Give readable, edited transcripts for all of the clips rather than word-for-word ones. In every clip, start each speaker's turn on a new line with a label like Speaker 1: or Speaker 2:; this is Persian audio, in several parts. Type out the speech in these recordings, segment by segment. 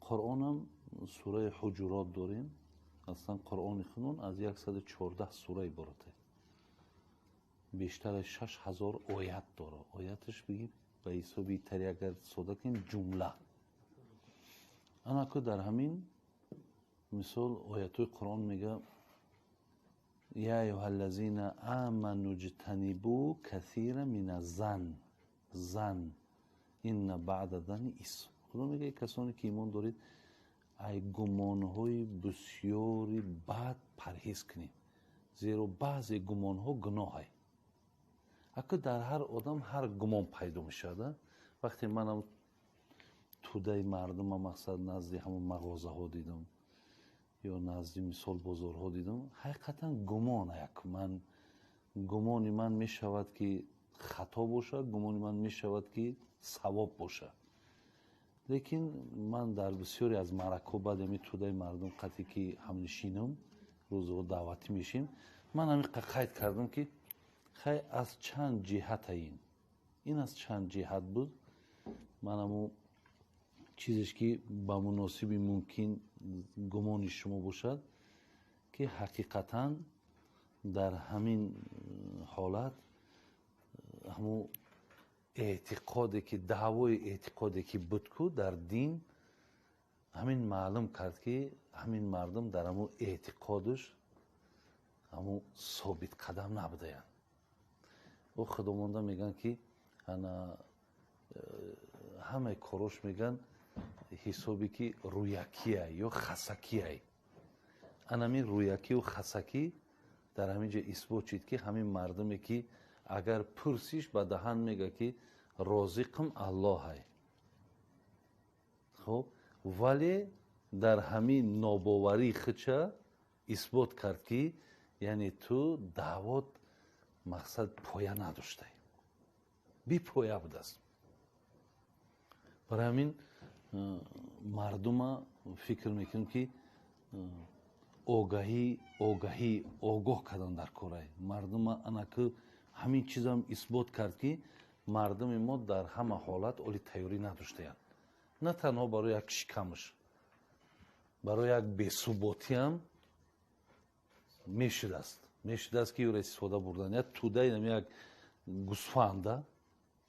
Speaker 1: قرآنم سوره حجرات داریم. اصلا قرآن خونون از 114 سوره عبارته. بیشتر 6000 آیت داره. آیتش بگیم به حسابی تری اگر ساده کنیم جمله. انا که در همین مثال آیتوی قرآن میگه یا ایها الذین آمنوا اجتنبوا کثیرا من الظن ان بعد الظن اسم. خدا میگه کسانی که ایمان دارید ای گمانهای بسیاری بد پرهیز کنید، زیرا بعضی گمانها گناه است. اگه در هر آدم هر گمان پیدا میشده، وقتی منم توده مردم مقصد نزدی همون مغازه ها دیدم یا نزدی مثال بازارها دیدم، حقیقتا گمان یک من گمانی من میشود که خطا باشه، گمانی من میشود که ثواب باشه. لیکن من در بسیاری از معرکه بعد می توده مردم قطعی که همنشینم روزها دعوتی میشیم، من همین قید کردم که خیلی از چند جهت این از چند جهت بود. من همون چیزش که با مناسبی ممکن گمانی شما باشد که حقیقتا در همین حالت همون اعتقادی که دعوای اعتقادی که بود که در دین همین معلوم کرد که همین مردم در همون اعتقادش همون ثابت قدم نبودند. و خداوندا میگن که انا همه کاروش میگن حسابی که رویکیه یا خسکیه. انا می رویکی و خسکی در همینجا اثبات شد که همین مردمی که اگر پرسیش به دهن میگه که رازقم الله است، خب ولی در همین ناباوری خودش اثبات کرد که یعنی تو دعوت مقصد پایه نداشته، بی پایه بود است. برای همین مردم فکر میکنم که آگاه کردن در کاره مردم. انا که همین چیز هم اثبات کرد که مردم ما در همه حالت اولی تیاری نداشتند، نه تنها برای یک شکمش، برای یک بی‌ثباتی هم میشد است که یوری سودا بردن یک توده یک گوسفند،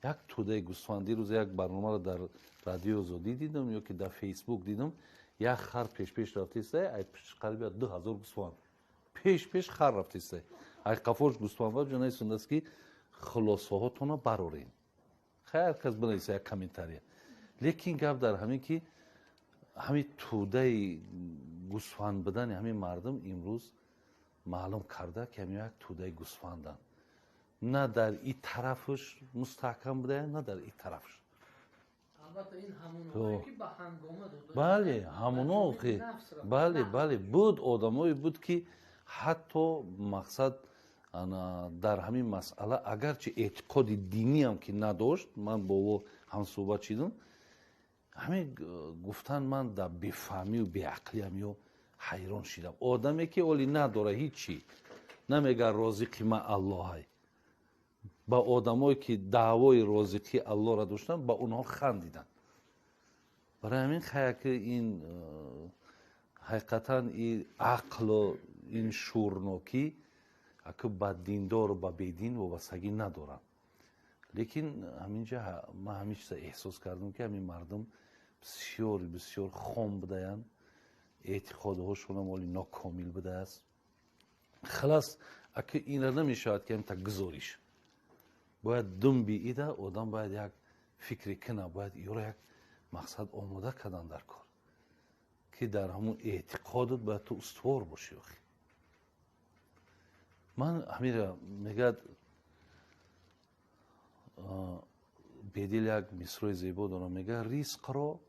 Speaker 1: یک توده گوسفندی روز یک برنامه را در رادیو آزادی دیدم یا که در فیسبوک دیدم، یک خر پیش رفته است، ای قریب 2000 گوسفند پیش خر رفته است. ای قفوش گوسفند و جنای سنده است که خلاصه هاتون برارین. خیر کس بنویسه یک کامنتاری. لیکن گپ در همین که همین توده گوسفند بدن همین مردم امروز معلوم کرده که همین یک توده گوسفندن، نه در این طرفش مستحکم بوده نه در این طرفش.
Speaker 2: البته این همونایی که به هنگامه داده،
Speaker 1: بله همونا که بله بود آدمایی بود که حتی مقصد در همین مسئله اگرچه اعتقاد دینی هم که نداشت، من با او هم صحبت شدم، همین گفتن من در بیفهمی و بیعقلی هم یا حیران شدم. آدمی که اولی نداره هیچی نمیگه رازقی من الله های، با آدمایی که دعوای رازقی الله را داشتن با اونها خندیدن. برای همین خیلی که این حقیقتا این عقل و این شورناکی که با دیندار و با بیدین وابستگی ندارن. لیکن همینجا من همیشه احساس کردم که همین مردم بسیار خام بودن، اعتقادهاشون هم ولی ناکامل بوده است. خلاص اگه این را نمیشود که تا گذاریش باید دم بیده آدم باید یک فکری کنه، باید این را یک مقصد آماده کردن در کار که در همون اعتقادت باید تو استوار باشی. من همین را میگه بیدیل یک مصرع زیبا دارم، میگه رزق را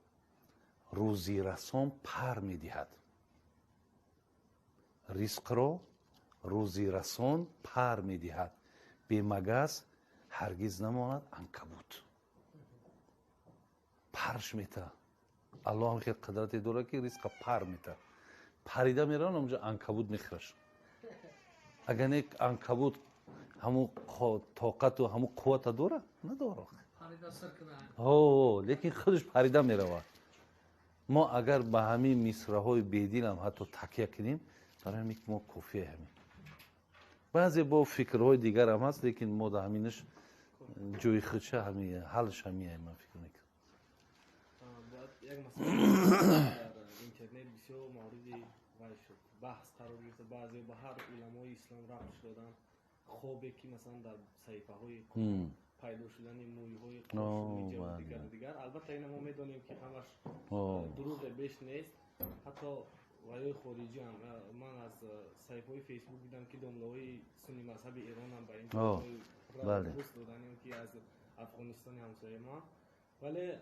Speaker 1: روزی رسان پر میدهد. رزق را روزی رسان پر میدهد، بی مگس هرگز نماند عنکبوت. پرش میته. الله هم خیلی قدرتی داره که رزق پر میته، پریده میرن اونجا عنکبوت میخورش. اگر یک عنکبوت همون طاقت و همون قوت داره نداره،
Speaker 2: پریده سر کنه،
Speaker 1: لیکن خودش پریده میروه. ما اگر به همین مصرهای بیدیل هم حتی تکیه کنیم برای همین ما کافیه. همین بعضی با فکرهای دیگر هم هست لیکن ما در همینش جوی خودشه همین حلش همین من فکر میکنم.
Speaker 3: یک مسئله در اینترنت بسیار موردی وای شد بحث قرار گرفت. بعضی به هر علمای اسلام ربط دادن خوبه که مثلا در صحیفه های پیدا شدن موی های قرآنی و دیگر. البته این ما میدونیم که همش دروغ بیش نیست. حتی وای خارجی هم من از صحیفه های فیسبوک دیدم که دامله‌های سنی مذهب ایران هم به این ربط دادن که از افغانستان همسایه ما. ولی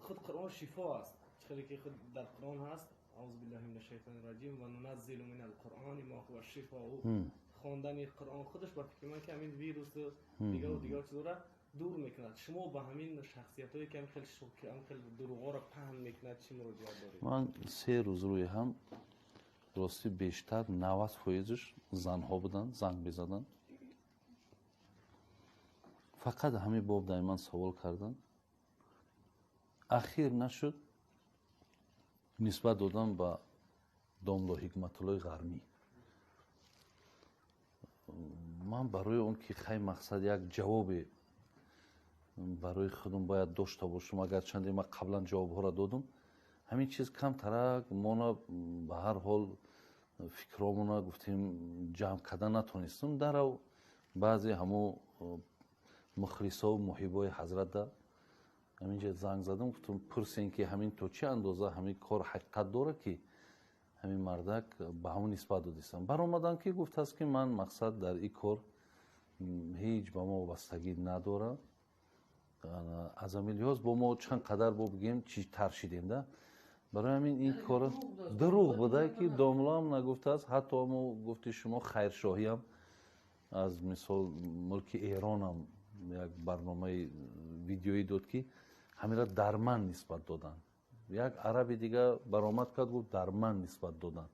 Speaker 3: خود قرآن شفا است. چخیلی که خود در قرآن هست اعوذ بالله من الشیطان الرجیم و ننزل من القرآن ما هو شفاء. خواندن قرآن خودش با فکر من که همین ویروس دیگر چیزا دور میکند. شما با همین شخصیتایی که خیلی شوکه خیلی دروغا را پهن میکند چی مراجعه دارید؟
Speaker 1: من 3 روز روی هم راستی بیشتر 90%ش زنها بودن، زنگ بزدن. فقط همین باب دائما سوال کردن. اخیر نشد نسبت دادن به داملا حکمت الله غرمی. من برای اون که خیلی مقصد یک جواب برای خودم باید داشته باشم. اگر چندی من قبلا جواب ها را دادم همین چیز کم ترک ما به هر حال فکرامونا گفتیم جمع کردن نتونستم. در بعضی همو مخلصا و محبای حضرت در همینجا زنگ زدم گفتم پرسین که همین تو چه اندازه همین کار حقیقت داره که همین مردک به همون نسبت دادیستم. بر آمدن که گفت است که من مقصد در این کار هیچ به ما وابستگی نداره. از امیلیاز با ما چند قدر با بگیم چی ترشیدیم ده. برای همین این کار دروغ بوده که داملا هم نگفته است. حتی ما گفتی شما خیرشاهی هم از مثال ملک ایران هم یک برنامه ویدیویی داد که همین را در من نسبت دادن. یک عربی دیگه برآمد کرد گفت در من نسبت دادن.